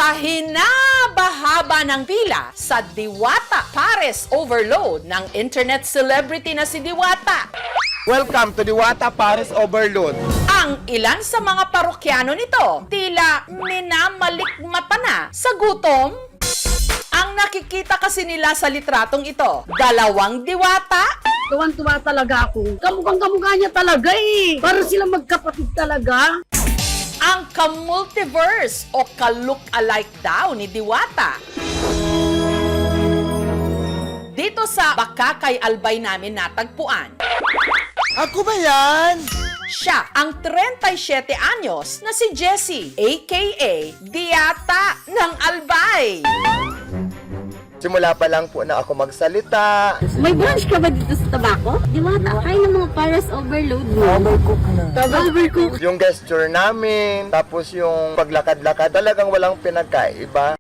Sa hinabahaba ng pila sa Diwata Pares Overload ng internet celebrity na si Diwata, Welcome to Diwata Pares Overload. ang ilan sa mga parokyano nito tila minamalikmata na sa gutom. Ang nakikita kasi nila sa litratong ito, dalawang diwata, Tuwan-tuwa talaga ako. Kamukhang-kamukha niya talaga eh. Para sila magkapatid talaga. ang ka-multiverse o ka-look-alike daw ni Diwata. Dito sa Bakakay Albay namin natagpuan, Ako ba yan? siya ang 37 anyos na si Jessie, aka Diwata ng Albay. Simula pa lang po na ako magsalita. May branch ka ba dito sa tabako? Diwata, kain ng mga Pares Overload mo. Overcook na. Overcook. Yung gesture namin, tapos yung paglakad-lakad, talagang walang pinagkaiba.